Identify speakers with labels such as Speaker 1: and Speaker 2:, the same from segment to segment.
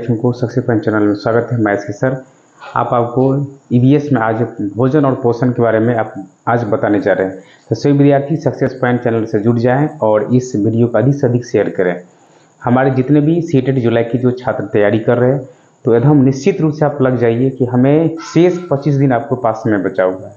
Speaker 1: विद्यार्थियों को success channel में स्वागत है। मैं के सर आपको ईवीएस में आज भोजन और पोषण के बारे में आज बताने जा रहे हैं। तो सभी विद्यार्थी सक्सेस पॉइंट चैनल से जुड़ जाएं और इस वीडियो को अधिक से अधिक शेयर करें। हमारे जितने भी सीटेट जुलाई की जो छात्र तैयारी कर रहे हैं तो एकदम निश्चित रूप से आप लग जाइए कि हमें शेष 25 दिन आपको पास समय बचा हुआ है।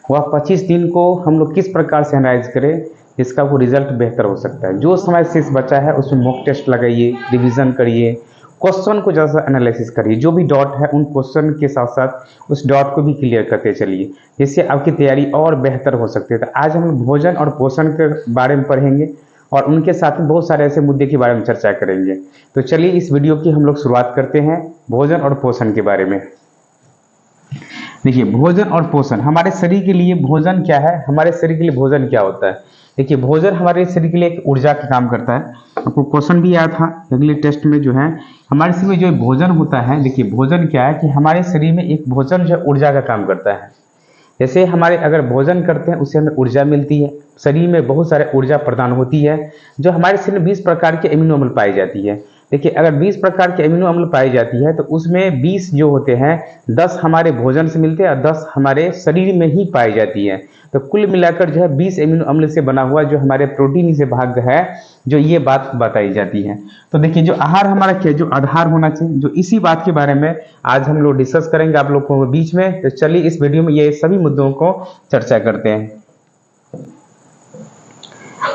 Speaker 1: वह 25 दिन को हम लोग किस प्रकार से एनालाइज करें जिसका वो रिजल्ट बेहतर हो सकता है। जो समय शेष बचा है उसमें मॉक टेस्ट लगाइए, रिवीजन करिए, क्वेश्चन को ज़्यादा एनालिसिस करिए, जो भी डॉट है उन क्वेश्चन के साथ साथ उस डॉट को भी क्लियर करते चलिए, जिससे आपकी तैयारी और बेहतर हो सकती है। तो आज हम भोजन और पोषण के बारे में पढ़ेंगे और उनके साथ में बहुत सारे ऐसे मुद्दे के बारे में चर्चा करेंगे। तो चलिए इस वीडियो की हम लोग शुरुआत करते हैं भोजन और पोषण के बारे में। देखिए, भोजन और पोषण हमारे शरीर के लिए भोजन क्या है, हमारे शरीर के लिए भोजन क्या होता है। देखिए, भोजन हमारे शरीर के लिए एक ऊर्जा का काम करता है। आपको क्वेश्चन भी आया था अगले टेस्ट में, जो है हमारे शरीर में जो भोजन होता है। देखिए, भोजन क्या है कि हमारे शरीर में एक भोजन जो ऊर्जा का काम करता है। जैसे हमारे अगर भोजन करते हैं उससे हमें ऊर्जा मिलती है, शरीर में बहुत सारे ऊर्जा प्रदान होती है। जो हमारे शरीर में 20 प्रकार के अमीनो अम्ल पाई जाती है। देखिए, अगर 20 प्रकार के अमीनो अम्ल पाई जाती है तो उसमें 20 जो होते हैं 10 हमारे भोजन से मिलते हैं और 10 हमारे शरीर में ही पाई जाती है। तो कुल मिलाकर जो है 20 अमीनो अम्ल से बना हुआ जो हमारे प्रोटीन से भाग है, जो ये बात बताई जाती है। तो देखिए, जो आहार हमारा क्या, जो आधार होना चाहिए, जो इसी बात के बारे में आज हम लोग डिस्कस करेंगे आप लोगों के बीच में। तो चलिए इस वीडियो में ये सभी मुद्दों को चर्चा करते हैं।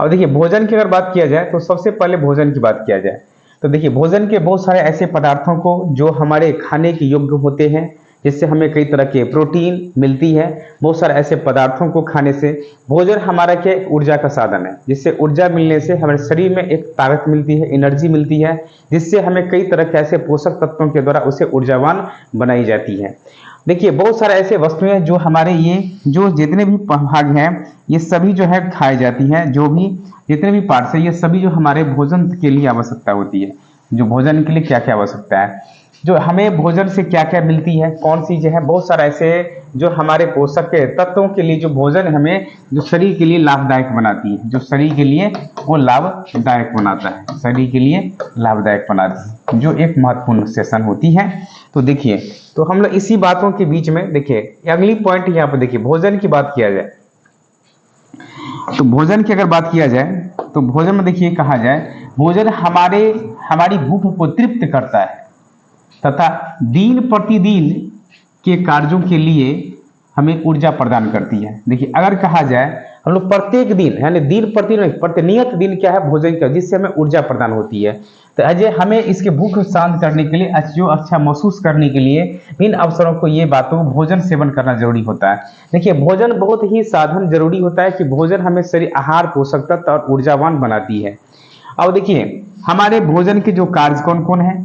Speaker 1: और देखिए, भोजन की अगर बात किया जाए तो सबसे पहले भोजन की बात किया जाए तो देखिए, भोजन के बहुत सारे ऐसे पदार्थों को जो हमारे खाने के योग्य होते हैं, जिससे हमें कई तरह के प्रोटीन मिलती है। बहुत सारे ऐसे पदार्थों को खाने से भोजन हमारा क्या ऊर्जा का साधन है, जिससे ऊर्जा मिलने से हमारे शरीर में एक ताकत मिलती है, एनर्जी मिलती है, जिससे हमें कई तरह के ऐसे पोषक तत्वों के द्वारा उसे ऊर्जावान बनाई जाती है। देखिए, बहुत सारे ऐसे वस्तुएं जो हमारे ये जो जितने भी भाग हैं ये सभी जो है खाई जाती हैं। जो भी जितने भी पार्ट्स हैं ये सभी जो हमारे भोजन के लिए आवश्यकता होती है। जो भोजन के लिए क्या क्या आवश्यकता है, जो हमें भोजन से क्या क्या मिलती है, कौन सी है, बहुत सारा ऐसे जो हमारे पोषक के तत्वों के लिए जो भोजन हमें जो शरीर के लिए लाभदायक बनाती है, जो शरीर के लिए वो लाभदायक बनाता है, शरीर के लिए लाभदायक बनाती है, जो एक महत्वपूर्ण सेशन होती है। तो देखिए, तो हम लोग इसी बातों के बीच में देखिए अगली पॉइंट यहाँ पर देखिए, भोजन की बात किया जाए तो भोजन की अगर बात किया जाए तो भोजन में देखिए कहा जाए भोजन हमारी भूख को तृप्त करता है तथा दिन प्रतिदिन के कार्यों के लिए हमें ऊर्जा प्रदान करती है। देखिए, अगर कहा जाए हम लोग प्रत्येक दिन यानी दिन प्रतिदिन प्रतिनियत दिन क्या है भोजन का, जिससे हमें ऊर्जा प्रदान होती है। तो अजय हमें इसके भूख शांत करने के लिए, जो अच्छा महसूस करने के लिए इन अवसरों को ये बातों भोजन सेवन करना जरूरी होता है। देखिए, भोजन बहुत ही साधन जरूरी होता है कि भोजन हमें शरीर आहार पोषक तत्व और ऊर्जावान बनाती है। अब देखिए, हमारे भोजन के जो कार्य कौन कौन है।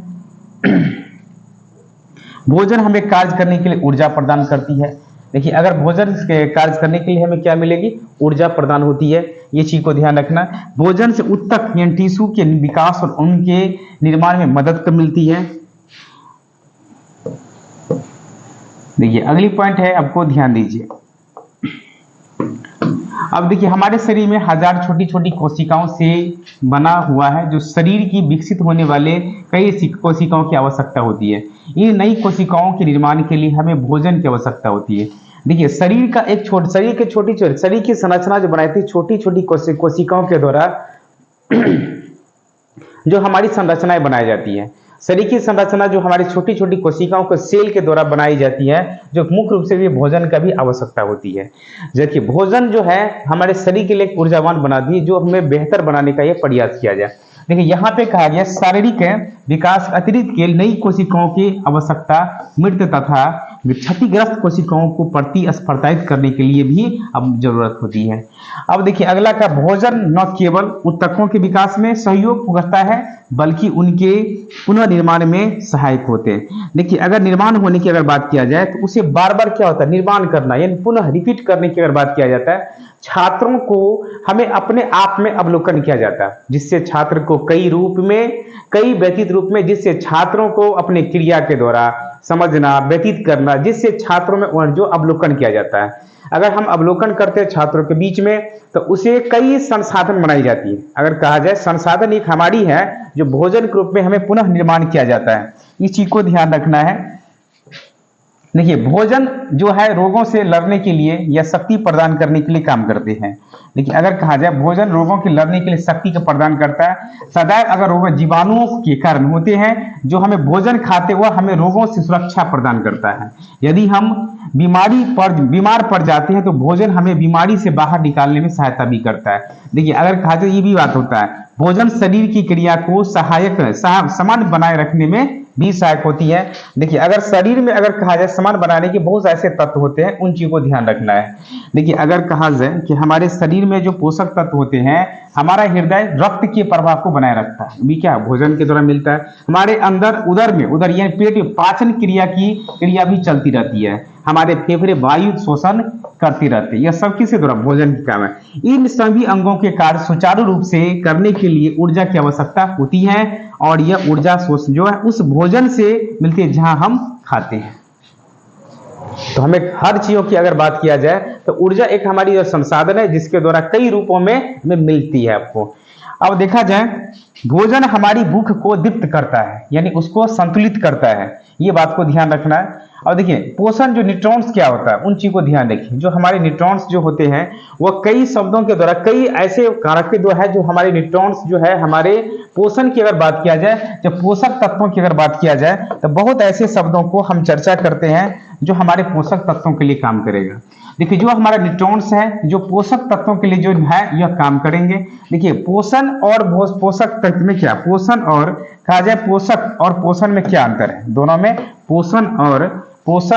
Speaker 1: भोजन हमें कार्य करने के लिए ऊर्जा प्रदान करती है। देखिए, अगर भोजन के कार्य करने के लिए हमें क्या मिलेगी, ऊर्जा प्रदान होती है। ये चीज को ध्यान रखना। भोजन से ऊतक यानी टिश्यू के विकास और उनके निर्माण में मदद कर मिलती है। देखिए, अगली पॉइंट है, आपको ध्यान दीजिए। अब देखिए, हमारे शरीर में हजार छोटी छोटी कोशिकाओं से बना हुआ है, जो शरीर की विकसित होने वाले कई कोशिकाओं की आवश्यकता होती है। इन नई कोशिकाओं के निर्माण के लिए हमें भोजन की आवश्यकता होती है। देखिए, शरीर की संरचना जो बनाई थी छोटी छोटी कोशिकाओं के द्वारा जो हमारी संरचनाएं बनाई जाती है। शरीर की संरचना जो हमारी छोटी छोटी कोशिकाओं को सेल के द्वारा बनाई जाती है, जो मुख्य रूप से भी भोजन का भी आवश्यकता होती है। जबकि भोजन जो है हमारे शरीर के लिए ऊर्जावान बनाती है, जो हमें बेहतर बनाने का यह प्रयास किया जाए। देखिए, यहाँ पे कहा गया शारीरिक विकास अतिरिक्त के नई कोशिकाओं की आवश्यकता मृत तथा क्षतिग्रस्त कोशिकाओं को प्रतिस्पर्धायित करने के लिए भी अब जरूरत होती है। अब देखिए, अगला का भोजन न केवल ऊतकों के विकास में सहयोग करता है बल्कि उनके पुनर्निर्माण में सहायक होते हैं। देखिए, अगर निर्माण होने की अगर बात किया जाए तो उसे बार बार क्या होता है, निर्माण करना यानी पुनः रिपीट करने की अगर बात किया जाता है। छात्रों को हमें अपने आप में अवलोकन किया जाता है, जिससे छात्र को कई व्यतीत रूप में, जिससे छात्रों को अपने क्रिया के द्वारा समझना, व्यतीत करना, जिससे छात्रों में जो अवलोकन किया जाता है, अगर हम अवलोकन करते हैं छात्रों के बीच में तो उसे कई संसाधन बनाई जाती है। अगर कहा जाए संसाधन एक हमारी है जो भोजन के रूप में हमें पुनः निर्माण किया जाता है, इस चीज को ध्यान रखना है। देखिए भोजन जो है रोगों से लड़ने के लिए या शक्ति प्रदान करने के लिए काम करते हैं। देखिए अगर कहा जाए भोजन रोगों के लड़ने के लिए शक्ति का प्रदान करता है। सदैव अगर रोग जीवाणुओं के कारण होते हैं, जो हमें भोजन खाते वह हमें रोगों से सुरक्षा प्रदान करता है। यदि हम बीमार पड़ जाते हैं तो भोजन हमें बीमारी से बाहर निकालने में सहायता भी करता है। देखिए अगर कहा जाए ये भी बात होता है, भोजन शरीर की क्रिया को समान बनाए रखने में भी सहायक होती है। देखिए अगर शरीर में अगर कहा जाए समान बनाने के बहुत ऐसे तत्व होते हैं, उन चीजों को ध्यान रखना है। देखिए अगर कहा जाए कि हमारे शरीर में जो पोषक तत्व होते हैं, हमारा हृदय रक्त के प्रवाह को बनाए रखता है, भी क्या भोजन के द्वारा मिलता है। हमारे अंदर उदर यानी पेट में पाचन क्रिया भी चलती रहती है। हमारे फेफड़े वायु शोषण करते रहते हैं। यह सब किसके द्वारा? भोजन के काम है। इन सभी अंगों के कार्य सुचारू रूप से करने के लिए ऊर्जा की आवश्यकता होती है, और यह ऊर्जा सोर्स जो है उस भोजन से मिलती है जहां हम खाते हैं। तो हमें हर चीजों की अगर बात किया जाए तो ऊर्जा एक हमारी जो संसाधन है जिसके द्वारा कई रूपों में हमें मिलती है आपको। अब देखा जाए भोजन हमारी भूख को दीप्त करता है, यानी उसको संतुलित करता है, ये बात को ध्यान रखना है। और देखिए पोषण जो न्यूट्रॉन्स क्या होता है उन चीज को ध्यान रखिए। जो हमारे न्यूट्रॉन्स जो होते हैं वह कई शब्दों के द्वारा कई ऐसे कारक के द्वारा है जो हमारे न्यूट्रॉन्स जो है हमारे पोषण की अगर बात किया जाए, जब पोषक तत्वों की अगर बात किया जाए तो बहुत ऐसे शब्दों को हम चर्चा करते हैं जो हमारे पोषक तत्वों के लिए काम करेगा। देखिए जो हमारा न्यूट्रॉन्स है जो पोषक तत्वों के लिए जो है यह काम करेंगे। देखिए पोषण और पोषक तत्व में क्या, पोषण और कहा जाए पोषक और पोषण में क्या अंतर है? दोनों में पोषण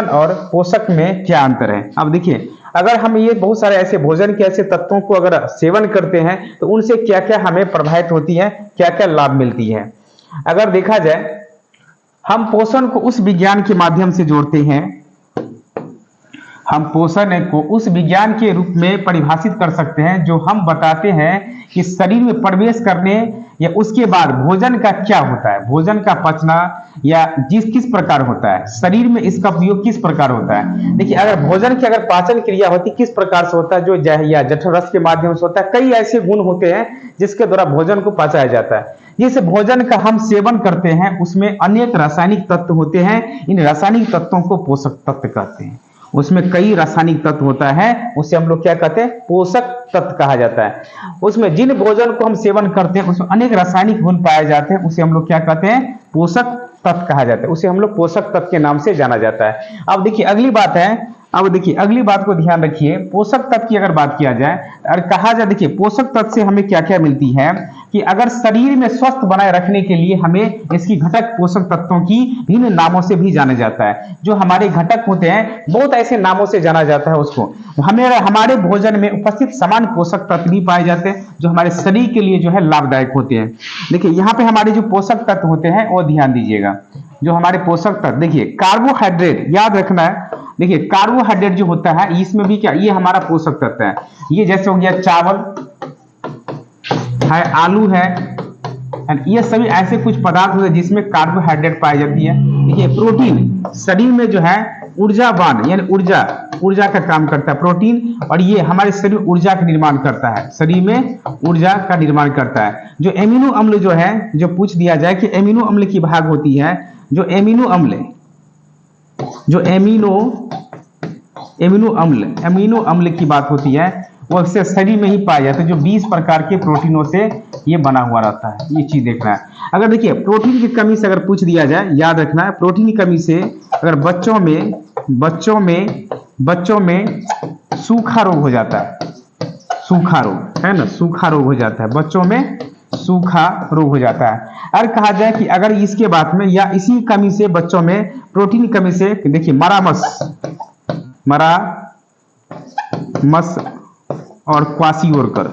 Speaker 1: और पोषक में क्या अंतर है? अब देखिए अगर हम ये बहुत सारे ऐसे भोजन के ऐसे तत्वों को अगर सेवन करते हैं तो उनसे क्या क्या हमें प्रभावित होती है, क्या क्या लाभ मिलती है। अगर देखा जाए हम पोषण को उस विज्ञान के माध्यम से जोड़ते हैं, हम पोषण को उस विज्ञान के रूप में परिभाषित कर सकते हैं जो हम बताते हैं कि शरीर में प्रवेश करने या उसके बाद भोजन का क्या होता है, भोजन का पचना या किस प्रकार होता है, शरीर में इसका उपयोग किस प्रकार होता है। देखिए अगर भोजन की अगर पाचन क्रिया होती किस प्रकार से होता है, जो या जठर रस के माध्यम से होता है। कई ऐसे गुण होते हैं जिसके द्वारा भोजन को पचाया जाता है। जिस भोजन का हम सेवन करते हैं उसमें अनेक रासायनिक तत्व होते हैं, इन रासायनिक तत्वों को पोषक तत्व कहते हैं। उसमें कई रासायनिक तत्व होता है, उसे हम लोग क्या कहते हैं, पोषक तत्व कहा जाता है। उसमें जिन भोजन को हम सेवन करते हैं उसमें अनेक रासायनिक गुण पाए जाते हैं, उसे हम लोग क्या कहते हैं, पोषक तत्व कहा जाता है। उसे हम लोग पोषक तत्व के नाम से जाना जाता है। अब देखिए अगली बात है, अब देखिए अगली बात को ध्यान रखिए। पोषक तत्व की अगर बात किया जाए और कहा जाए, देखिए पोषक तत्व से हमें क्या क्या मिलती है कि अगर शरीर में स्वस्थ बनाए रखने के लिए हमें इसकी घटक पोषक तत्वों की भिन्न नामों से भी जाना जाता है। जो हमारे घटक होते हैं बहुत ऐसे नामों से जाना जाता है उसको। हमारे भोजन में उपस्थित समान पोषक तत्व भी पाए जाते हैं जो हमारे शरीर के लिए जो है लाभदायक होते हैं। देखिए यहाँ पे हमारे जो पोषक तत्व होते हैं वो ध्यान दीजिएगा। जो हमारे पोषक तत्व, देखिए कार्बोहाइड्रेट याद रखना है। देखिए कार्बोहाइड्रेट जो होता है इसमें भी क्या, ये हमारा पोषक तत्व है। ये जैसे हो गया चावल है, आलू है, ये सभी ऐसे कुछ पदार्थ होते हैं जिसमें कार्बोहाइड्रेट पाई जाती है। देखिए प्रोटीन शरीर में जो है ऊर्जावान यानी ऊर्जा का काम करता है प्रोटीन, और ये हमारे शरीर में ऊर्जा का निर्माण करता है, शरीर में ऊर्जा का निर्माण करता है। जो एमिनो अम्ल जो है, जो पूछ दिया जाए कि एमिनो अम्ल की भाग होती है, जो एमिनो अम्ल की बात होती है वो अक्सर शरीर में ही पाया जाता है, जो 20 प्रकार के प्रोटीनों से ये बना हुआ रहता है। ये चीज देखना है। अगर देखिए प्रोटीन की कमी से अगर पूछ दिया जाए, याद रखना है प्रोटीन की कमी से अगर बच्चों में सूखा रोग हो जाता है, सूखा रोग है ना, सूखा रोग हो जाता है, बच्चों में सूखा रोग हो जाता है। अगर कहा जाए कि अगर इसके बाद में या इसी कमी से बच्चों में प्रोटीन की कमी से, देखिए मरामस और क्वासियोरकर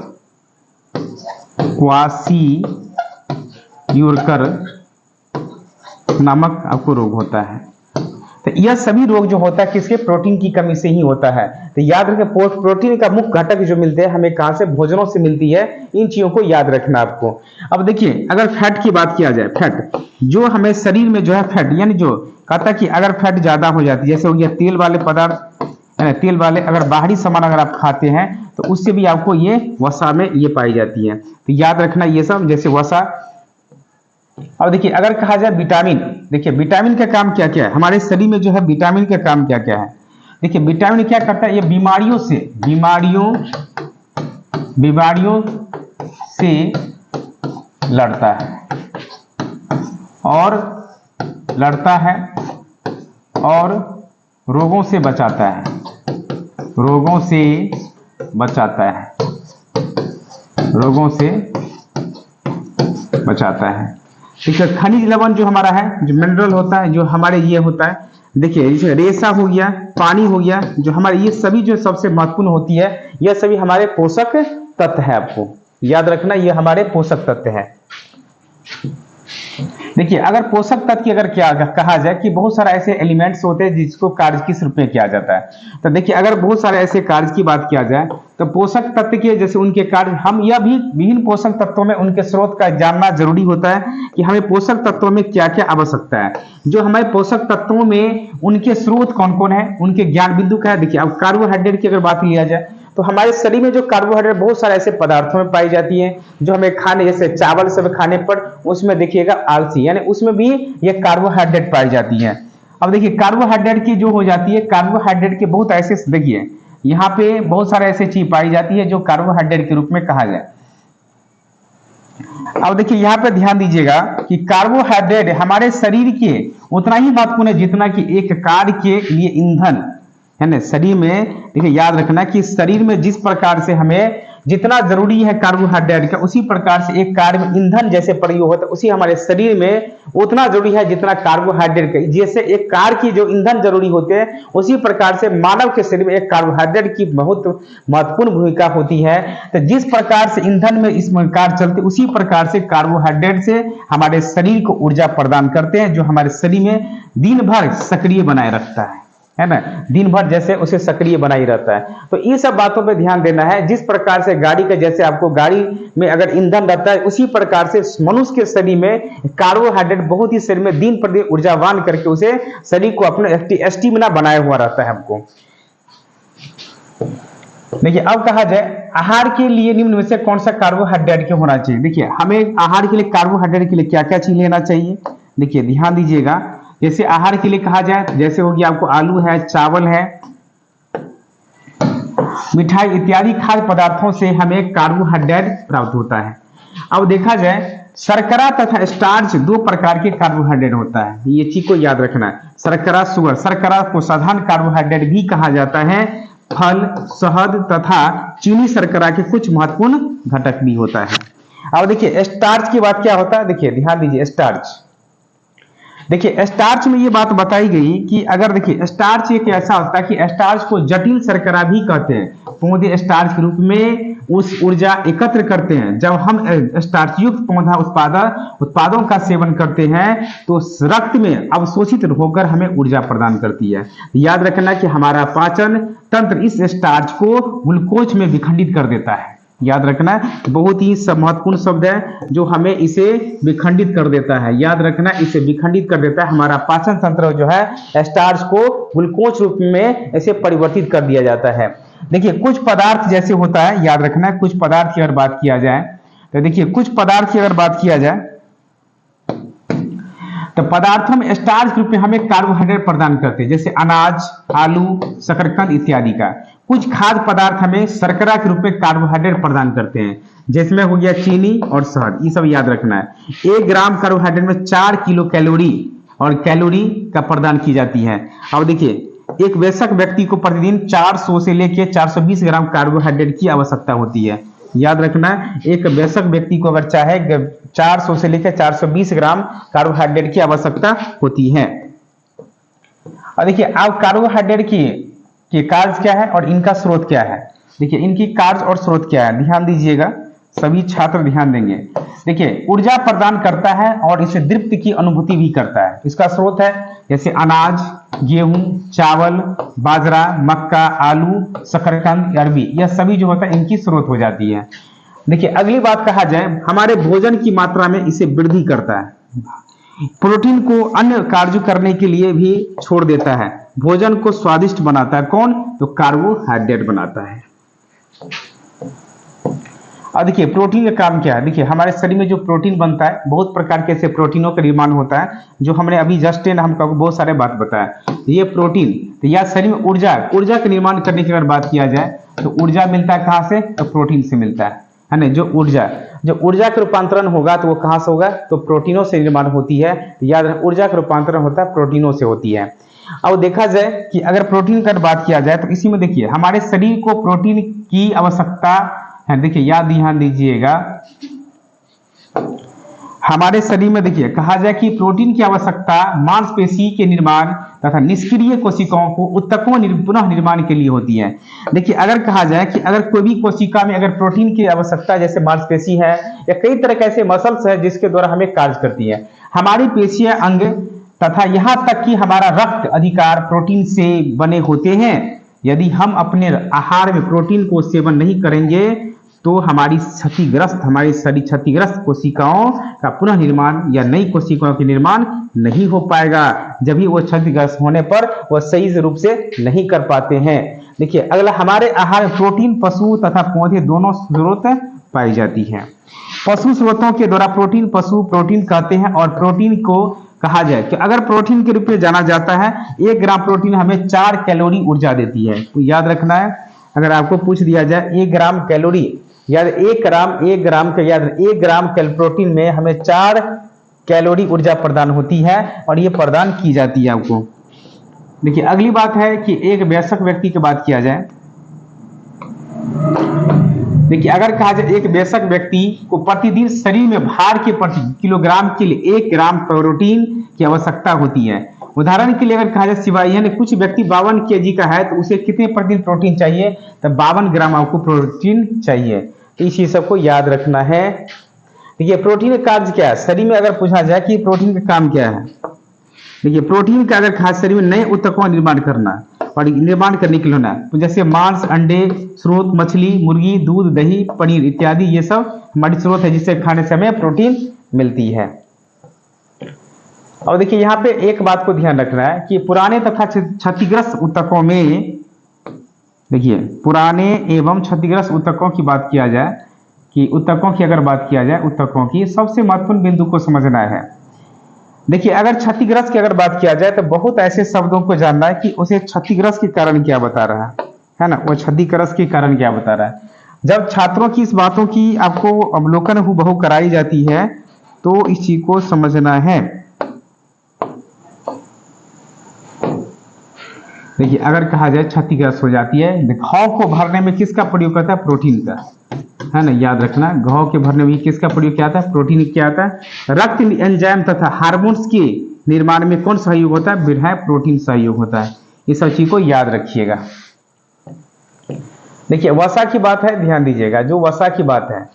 Speaker 1: नामक आपको रोग होता है। तो यह सभी रोग जो होता है किसके, प्रोटीन की कमी से ही होता है। तो याद रखें, प्रोटीन का मुख्य घटक जो मिलते हैं हमें कहां से, भोजनों से मिलती है। इन चीजों को याद रखना आपको। अब देखिए, अगर फैट की बात किया जाए, फैट जो हमें शरीर में जो है फैट, यानी जो कहता है कि अगर फैट ज्यादा हो जाती है, जैसे हो गया तेल वाले पदार्थ, तेल वाले अगर बाहरी सामान अगर आप खाते हैं तो उससे भी आपको ये वसा में ये पाई जाती है। तो याद रखना ये सब, जैसे वसा। अब देखिए, अगर कहा जाए विटामिन, देखिए विटामिन का काम क्या क्या है हमारे शरीर में, जो है विटामिन का काम क्या क्या है। देखिए विटामिन क्या करता है, ये बीमारियों से लड़ता है और रोगों से बचाता है, ठीक है। खनिज लवण जो हमारा है, जो मिनरल होता है, जो हमारे ये होता है, देखिए जैसे रेशा हो गया, पानी हो गया, जो हमारे ये सभी जो सबसे महत्वपूर्ण होती है, यह सभी हमारे पोषक तत्व है। आपको याद रखना, ये हमारे पोषक तत्व है। देखिए, अगर पोषक तत्व की अगर क्या कहा जाए कि बहुत सारे ऐसे एलिमेंट्स होते हैं जिसको कार्य किस रूप में किया जाता है। तो देखिए, अगर बहुत सारे ऐसे कार्य की बात किया जाए तो पोषक तत्व के जैसे उनके कार्य, हम यह भी विभिन्न पोषक तत्वों में उनके स्रोत का जानना जरूरी होता है कि हमें पोषक तत्वों में क्या क्या आवश्यकता है। जो हमारे पोषक तत्वों में उनके स्रोत कौन कौन है, उनके ज्ञान बिंदु क्या है। देखिए, अब कार्बोहाइड्रेट की अगर बात लिया जाए तो हमारे शरीर में जो कार्बोहाइड्रेट बहुत सारे ऐसे पदार्थों में पाई जाती है जो हमें खाने, जैसे चावल सब खाने पर उसमें देखिएगा आलसी, यानी उसमें भी ये कार्बोहाइड्रेट पाई जाती है। अब देखिए, कार्बोहाइड्रेट की जो हो जाती है, कार्बोहाइड्रेट के बहुत ऐसे, देखिए यहाँ पे बहुत सारे ऐसे चीज पाई जाती है जो कार्बोहाइड्रेट के रूप में कहा जाए। अब देखिए, यहाँ पे ध्यान दीजिएगा कि कार्बोहाइड्रेट हमारे शरीर के उतना ही महत्वपूर्ण है जितना कि एक कार्य के लिए ईंधन है ना। शरीर में देखिए, याद रखना कि शरीर में जिस प्रकार से हमें जितना जरूरी है कार्बोहाइड्रेट का, उसी प्रकार से एक कार्य में ईंधन जैसे प्रयोग होता है, उसी हमारे शरीर में उतना जरूरी है जितना कार्बोहाइड्रेट का। जैसे एक कार की जो ईंधन जरूरी होते हैं, उसी प्रकार से मानव के शरीर में एक कार्बोहाइड्रेट की बहुत महत्वपूर्ण भूमिका होती है। तो जिस प्रकार से ईंधन में इस कार चलते, उसी प्रकार से कार्बोहाइड्रेट से हमारे शरीर को ऊर्जा प्रदान करते हैं, जो हमारे शरीर में दिन भर सक्रिय बनाए रखता है ना, दिन भर जैसे उसे सक्रिय बनाई रहता है। तो इन सब बातों पे ध्यान देना है। जिस प्रकार से गाड़ी का, जैसे आपको गाड़ी में अगर ईंधन रहता है, उसी प्रकार से मनुष्य के शरीर में कार्बोहाइड्रेट बहुत ही शरीर में दिन प्रतिदिन ऊर्जावान करके उसे शरीर को अपने स्टेमिना बनाया हुआ रहता है हमको। देखिए, अब कहा जाए आहार के लिए निम्न में से कौन सा कार्बोहाइड्रेट के होना चाहिए। देखिए, हमें आहार के लिए कार्बोहाइड्रेट के लिए क्या क्या चीज लेना चाहिए। देखिए ध्यान दीजिएगा, जैसे आहार के लिए कहा जाए, जैसे हो गया आपको आलू है, चावल है, मिठाई इत्यादि खाद्य पदार्थों से हमें कार्बोहाइड्रेट प्राप्त होता है। अब देखा जाए, शर्करा तथा स्टार्च दो प्रकार के कार्बोहाइड्रेट होता है, ये चीज को याद रखना है। शर्करा, शुगर, शर्करा को साधारण कार्बोहाइड्रेट भी कहा जाता है। फल, शहद तथा चीनी शर्करा के कुछ महत्वपूर्ण घटक भी होता है। अब देखिए, स्टार्च की बात क्या होता है। देखिए ध्यान दीजिए, स्टार्च, देखिए स्टार्च में ये बात बताई गई कि अगर देखिए स्टार्च एक ऐसा होता है कि स्टार्च को जटिल शर्करा भी कहते हैं। पौधे स्टार्च के रूप में उस ऊर्जा एकत्र करते हैं। जब हम स्टार्च युक्त पौधा उत्पादों का सेवन करते हैं तो रक्त में अवशोषित होकर हमें ऊर्जा प्रदान करती है। याद रखना कि हमारा पाचन तंत्र इस स्टार्च को ग्लूकोज में विखंडित कर देता है। याद रखना, बहुत ही महत्वपूर्ण शब्द है जो हमें इसे विखंडित कर देता है। याद रखना, इसे विखंडित कर देता है। हमारा पाचन तंत्र जो है स्टार्च को ग्लूकोज रूप में ऐसे परिवर्तित कर दिया जाता है। देखिए, कुछ पदार्थ जैसे होता है, याद रखना, कुछ पदार्थ की अगर बात किया जाए तो देखिए, कुछ पदार्थ की अगर बात किया जाए तो पदार्थों में स्टार्च रूप में हमें कार्बोहाइड्रेट प्रदान करते हैं, जैसे अनाज, आलू, शकरकंद इत्यादि का। कुछ खाद्य पदार्थ हमें शर्करा के रूप में कार्बोहाइड्रेट प्रदान करते हैं, जिसमें हो गया चीनी और शहद। ये सब याद रखना है। 1 ग्राम कार्बोहाइड्रेट में 4 किलो कैलोरी का प्रदान की जाती है। अब देखिए, एक वयस्क व्यक्ति को प्रतिदिन 400 से लेकर 420 ग्राम कार्बोहाइड्रेट की आवश्यकता होती है। याद रखना, एक वयस्क व्यक्ति को अगर चाहे 400 से लेकर 420 ग्राम कार्बोहाइड्रेट की आवश्यकता होती है। और देखिए, अब कार्बोहाइड्रेट की कार्य क्या है और इनका स्रोत क्या है। देखिए, इनकी कार्य और स्रोत क्या है, ध्यान दीजिएगा। सभी छात्र ध्यान देंगे। देखिए, ऊर्जा प्रदान करता है और इसे तृप्ति की अनुभूति भी करता है। इसका स्रोत है जैसे अनाज, गेहूं, चावल, बाजरा, मक्का, आलू, शकरकंद, अरबी, यह सभी जो होता है इनकी स्रोत हो जाती है। देखिए, अगली बात कहा जाए, हमारे भोजन की मात्रा में इसे वृद्धि करता है। प्रोटीन को अन्य कार्य करने के लिए भी छोड़ देता है। भोजन को स्वादिष्ट बनाता है कौन? तो कार्बोहाइड्रेट बनाता है। अब देखिए, प्रोटीन का काम क्या है। देखिए, हमारे शरीर में जो प्रोटीन बनता है, बहुत प्रकार के ऐसे प्रोटीनों का निर्माण होता है जो हमने अभी जस्ट हमको बहुत सारे बात बताया। ये प्रोटीन, तो यह शरीर में ऊर्जा का निर्माण करने की अगर बात किया जाए तो ऊर्जा मिलता है कहाँ से? तो प्रोटीन से मिलता है ना। जो ऊर्जा का रूपांतरण होगा तो वो कहाँ से होगा? तो प्रोटीनों से निर्माण होती है। तो याद रखें, ऊर्जा का रूपांतरण होता है प्रोटीनों से होती है। अब देखा जाए कि अगर प्रोटीन की बात किया जाए तो इसी में देखिए, हमारे शरीर को प्रोटीन की आवश्यकता है। देखिए, ध्यान दीजिएगा, हमारे शरीर में देखिए कहा जाए कि प्रोटीन की आवश्यकता मांसपेशी के निर्माण तथा निष्क्रिय कोशिकाओं को ऊतकों पुनः निर्माण के लिए होती है। देखिए, अगर कहा जाए कि अगर कोई भी कोशिका में अगर प्रोटीन की आवश्यकता, जैसे मांसपेशी है या कई तरह के ऐसे मसल्स है जिसके द्वारा हमें कार्य करती है, हमारी पेशियां, अंग तथा यहाँ तक कि हमारा रक्त अधिकार प्रोटीन से बने होते हैं। यदि हम अपने आहार में प्रोटीन को सेवन नहीं करेंगे तो हमारी क्षतिग्रस्त कोशिकाओं का पुनः निर्माण या नई कोशिकाओं के निर्माण नहीं हो पाएगा। जब भी वो क्षतिग्रस्त होने पर वह सही रूप से नहीं कर पाते हैं। देखिए, अगला, हमारे आहार में प्रोटीन पशु तथा पौधे दोनों स्रोत पाई जाती है। पशु स्रोतों के द्वारा पशु प्रोटीन कहते हैं। और प्रोटीन को कहा जाए कि अगर प्रोटीन के रूप में जाना जाता है, 1 ग्राम प्रोटीन हमें 4 कैलोरी ऊर्जा देती है। तो याद रखना है, अगर आपको पूछ दिया जाए 1 ग्राम कैलोरी, याद 1 ग्राम का याद 1 ग्राम प्रोटीन में हमें 4 कैलोरी ऊर्जा प्रदान होती है और ये प्रदान की जाती है आपको। देखिए, अगली बात है कि एक वयस्क व्यक्ति की बात किया जाए। देखिए, अगर कहा जाए एक वयस्क व्यक्ति को प्रतिदिन शरीर में भार के प्रति किलोग्राम के लिए 1 ग्राम प्रोटीन की आवश्यकता होती है। उदाहरण के लिए अगर कहा जाए, सिवाय यानी कुछ व्यक्ति 52 केजी का है तो उसे कितने प्रतिदिन प्रोटीन चाहिए? तो 52 ग्राम आपको प्रोटीन चाहिए। तो इस चीज सबको याद रखना है। देखिए, प्रोटीन का कार्य क्या है शरीर में, अगर पूछा जाए कि प्रोटीन का काम क्या है। देखिए, प्रोटीन का अगर खास शरीर में नए ऊतकों का निर्माण करना और निर्माण करने के लिए होना, तो जैसे मांस, अंडे स्रोत, मछली, मुर्गी, दूध, दही, पनीर इत्यादि, ये सब हमारी स्रोत है जिससे खाने से हमें प्रोटीन मिलती है। और देखिए, यहाँ पे एक बात को ध्यान रखना है कि पुराने तथा क्षतिग्रस्त ऊतकों में, देखिए पुराने एवं क्षतिग्रस्त ऊतकों की बात किया जाए कि ऊतकों की अगर बात किया जाए, ऊतकों की सबसे महत्वपूर्ण बिंदु को समझना है। देखिए, अगर क्षतिग्रस्त की अगर बात किया जाए तो बहुत ऐसे शब्दों को जानना है कि उसे क्षतिग्रस्त के कारण क्या बता रहा है ना, वो क्षतिग्रस्त के कारण क्या बता रहा है। जब छात्रों की इस बातों की आपको अवलोकन हुबहू कराई जाती है तो इस चीज को समझना है। देखिए, अगर कहा जाए क्षतिग्रस्त हो जाती है, घाव को भरने में किसका प्रयोग करता है? प्रोटीन का, है ना, याद रखना। घाव के भरने में किसका प्रयोग किया आता है? प्रोटीन क्या आता है? रक्त एंजाइम तथा हार्मोन्स के निर्माण में कौन सहयोग होता है? है प्रोटीन सहयोग होता है। इस सब चीज को याद रखिएगा। देखिए, वसा की बात है, ध्यान दीजिएगा। जो वसा की बात है,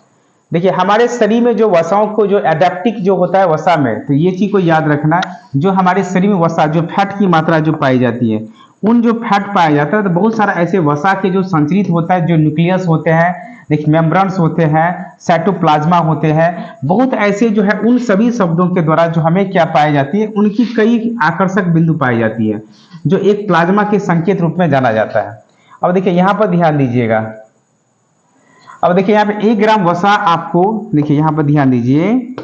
Speaker 1: देखिए हमारे शरीर में जो वसाओं को जो एडेप्टिक जो होता है वसा में, तो ये चीज को याद रखना है। जो हमारे शरीर में वसा, जो फैट की मात्रा जो पाई जाती है, उन जो फैट पाया जाता है तो बहुत सारा ऐसे वसा के जो संचरित होता है, जो न्यूक्लियस होते हैं, देखिए मेम्ब्रेन्स होते हैं, साइटोप्लाज्मा होते हैं, बहुत ऐसे जो है उन सभी शब्दों के द्वारा जो हमें क्या पाई जाती है, उनकी कई आकर्षक बिंदु पाई जाती है जो एक प्लाज्मा के संकेत रूप में जाना जाता है। अब देखिए यहाँ पर ध्यान दीजिएगा। अब देखिए यहाँ पे 1 ग्राम वसा आपको, देखिए यहाँ पर ध्यान दीजिए,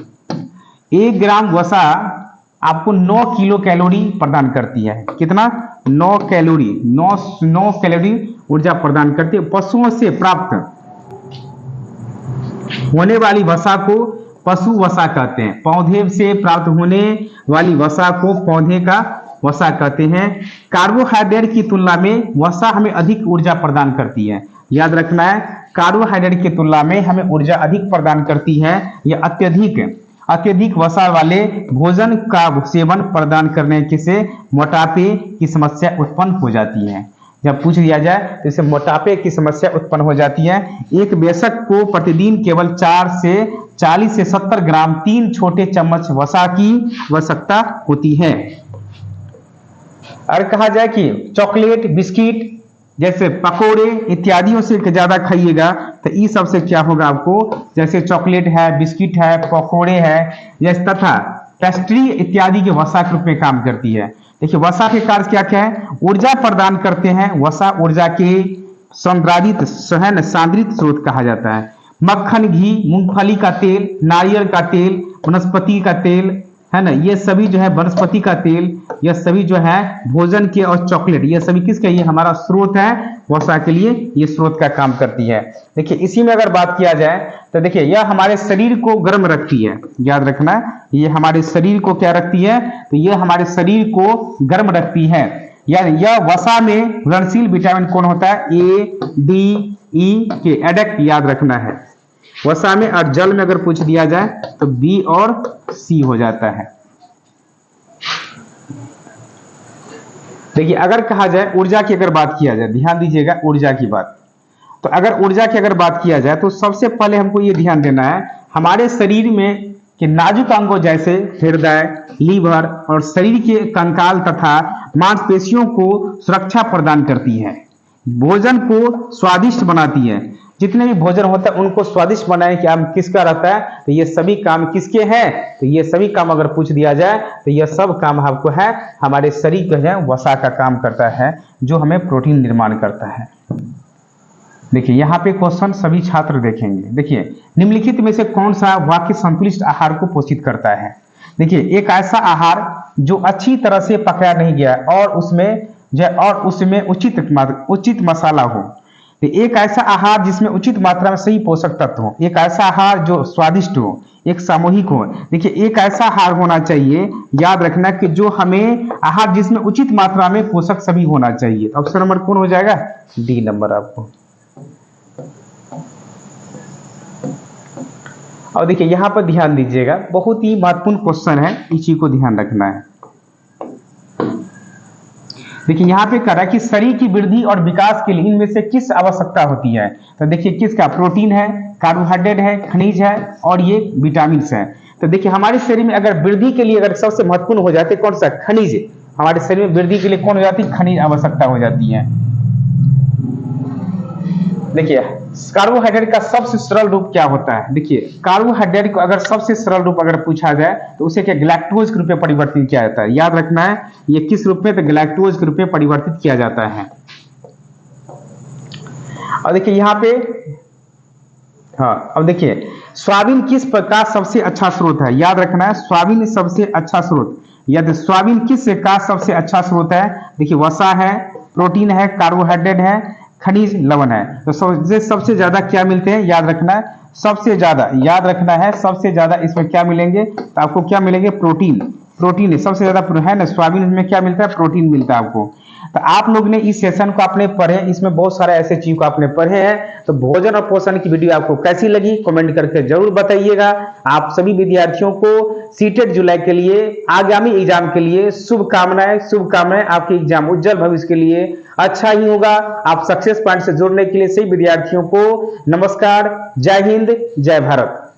Speaker 1: 1 ग्राम वसा आपको 9 किलो कैलोरी प्रदान करती है। कितना? 9 कैलोरी, 9 कैलोरी ऊर्जा प्रदान करती है। पशुओं से प्राप्त होने वाली वसा को पशु वसा कहते हैं। पौधे से प्राप्त होने वाली वसा को पौधे का वसा कहते हैं। कार्बोहाइड्रेट की तुलना में वसा हमें अधिक ऊर्जा प्रदान करती है। याद रखना है, कार्बोहाइड्रेट की तुलना में हमें ऊर्जा अधिक प्रदान करती है। यह अत्यधिक वसा वाले भोजन का सेवन प्रदान करने से मोटापे की समस्या उत्पन्न हो जाती है। जब पूछ दिया जाए तो इससे मोटापे की समस्या उत्पन्न हो जाती है। एक वयस्क को प्रतिदिन केवल 4 से 40 से 70 ग्राम 3 छोटे चम्मच वसा की आवश्यकता होती है। अगर कहा जाए कि चॉकलेट, बिस्किट जैसे पकोड़े इत्यादियों से ज्यादा खाइएगा तो इस सबसे क्या होगा आपको, जैसे चॉकलेट है, बिस्किट है, पकोड़े है, जैसे तथा पेस्ट्री इत्यादि के वसा के रूप में काम करती है। देखिए वसा के कार्य क्या क्या है, ऊर्जा प्रदान करते हैं। वसा ऊर्जा के संद्रारित सहन सांद्रित स्रोत कहा जाता है। मक्खन, घी, मूंगफली का तेल, नारियल का तेल, वनस्पति का तेल है ना, ये सभी जो है वनस्पति का तेल, यह सभी जो है भोजन के, और चॉकलेट, ये सभी किसका, ये हमारा स्रोत है वसा के लिए, ये स्रोत का काम करती है। देखिए इसी में अगर बात किया जाए तो देखिए यह हमारे शरीर को गर्म रखती है, याद रखना, ये हमारे शरीर को क्या रखती है, तो ये हमारे शरीर को गर्म रखती है। यह वसा में घुलनशील विटामिन कौन होता है, ए, डी, ई के एडेक्ट, याद रखना है वसा में। और जल में अगर पूछ दिया जाए तो बी और सी हो जाता है। देखिए अगर कहा जाए ऊर्जा की अगर बात किया जाए, ध्यान दीजिएगा ऊर्जा की बात, तो अगर ऊर्जा की अगर बात किया जाए तो सबसे पहले हमको ये ध्यान देना है, हमारे शरीर में के नाजुक अंगों जैसे हृदय, लीवर और शरीर के कंकाल तथा मांसपेशियों को सुरक्षा प्रदान करती है, भोजन को स्वादिष्ट बनाती है। जितने भी भोजन होता है उनको स्वादिष्ट बनाने का काम किसका रहता है, तो ये सभी काम किसके हैं, तो ये सभी काम अगर पूछ दिया जाए तो ये सब काम आपको है हमारे शरीर के है वसा का काम करता है, जो हमें प्रोटीन निर्माण करता है। देखिए यहाँ पे क्वेश्चन सभी छात्र देखेंगे। देखिए निम्नलिखित में से कौन सा वाक्य संतुलित आहार को पोषित करता है। देखिए एक ऐसा आहार जो अच्छी तरह से पकाया नहीं गया और उसमें उचित मसाला हो। एक ऐसा आहार जिसमें उचित मात्रा में सही पोषक तत्व हो। एक ऐसा आहार जो स्वादिष्ट हो, एक सामूहिक हो। देखिए एक ऐसा आहार होना चाहिए, याद रखना कि जो हमें आहार जिसमें उचित मात्रा में पोषक सभी होना चाहिए। ऑप्शन नंबर कौन हो जाएगा, डी नंबर आपको। और देखिए यहां पर ध्यान दीजिएगा, बहुत ही महत्वपूर्ण क्वेश्चन है, इस चीज को ध्यान रखना है। देखिए यहाँ पे कह रहा है कि शरीर की वृद्धि और विकास के लिए इनमें से किस आवश्यकता होती है। तो देखिए किसका, प्रोटीन है, कार्बोहाइड्रेट है, खनिज है और ये विटामिन है। तो देखिए हमारे शरीर में अगर वृद्धि के लिए अगर सबसे महत्वपूर्ण हो जाते कौन सा, खनिज। हमारे शरीर में वृद्धि के लिए कौन हो जाती है, खनिज आवश्यकता हो जाती है। देखिए कार्बोहाइड्रेट का सबसे सरल रूप क्या होता है। देखिए कार्बोहाइड्रेट को अगर सबसे सरल रूप अगर पूछा जाए तो उसे क्या ग्लैक्टोज के रूप में परिवर्तित किया जाता है। याद रखना है ये किस रूप में, तो ग्लैक्टोज के रूप में परिवर्तित किया जाता है। और देखिए यहाँ पे अब देखिए सोयाबीन किस प्रकार सबसे अच्छा स्रोत है। याद रखना है सोयाबीन सबसे अच्छा स्रोत, यदि सोयाबीन किस का सबसे अच्छा स्रोत है। देखिए वसा है, प्रोटीन है, कार्बोहाइड्रेट है, खनिज लवण है। तो सबसे ज्यादा क्या मिलते हैं, याद रखना है सबसे ज्यादा, याद रखना है सबसे ज्यादा इसमें क्या मिलेंगे, तो आपको क्या मिलेंगे, प्रोटीन सबसे ज्यादा है ना, सोयाबीन में क्या मिलता है, प्रोटीन मिलता है आपको। तो आप लोग ने इस सेशन को आपने पढ़े, इसमें बहुत सारे ऐसे चीज को आपने पढ़े हैं। तो भोजन और पोषण की वीडियो आपको कैसी लगी कमेंट करके जरूर बताइएगा। आप सभी विद्यार्थियों को सीटेट जुलाई के लिए आगामी एग्जाम के लिए शुभकामनाएं। आपके एग्जाम उज्जवल भविष्य के लिए अच्छा ही होगा। आप सक्सेस पॉइंट से जुड़ने के लिए सभी विद्यार्थियों को नमस्कार, जय हिंद, जय भारत।